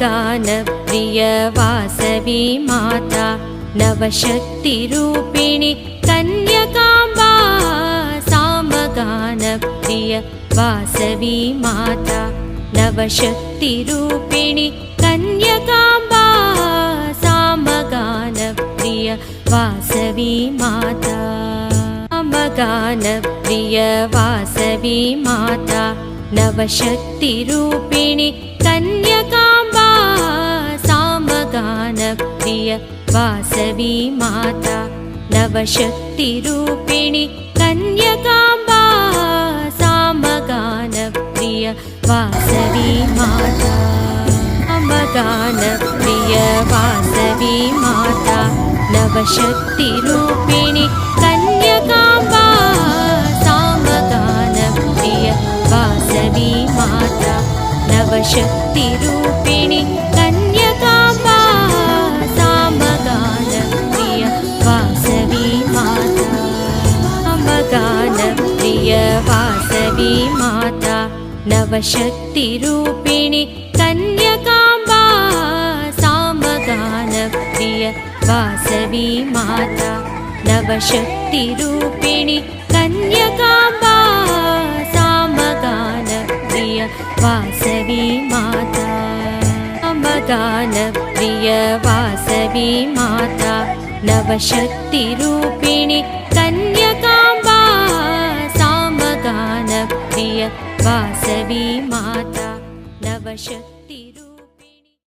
सामगानप्रिय Vasavi Mata नवशक्तिरूपिणि कन्यकाम्बा सामगानप्रिय Vasavi Mata नवशक्तिरूपिणि कन्यकाम्बा सामगानप्रिय Vasavi Mata सामगानप्रिय Vasavi Mata नवशक्तिरूपिणि कन्यकाम्बा सामगानप्रिय Vasavi Mata नवशक्तिरूपिणि कन्यकाम्बा सामगानप्रिय Vasavi Mata सामगानप्रिय Vasavi Mata नवशक्तिरूपिणि कन्यकाम्बा सामगानप्रिय Vasavi Mata नवशक्तिरूपिणि कन्यकाम्बा सामगानप्रिय Vasavi Mata सामगानप्रिय Vasavi Mata नवशक्तिरूपिणि कन्यकाम्बा सामगानप्रिय Vasavi Mata नवशक्तिरूपिणि कन्यकाम्बा सामगानप्रिय Vasavi Mata सामगानप्रिय Vasavi Mata नवशक्तिरूपिणि कन्यकाम्बा सामगानप्रिय Vasavi Mata Navshakti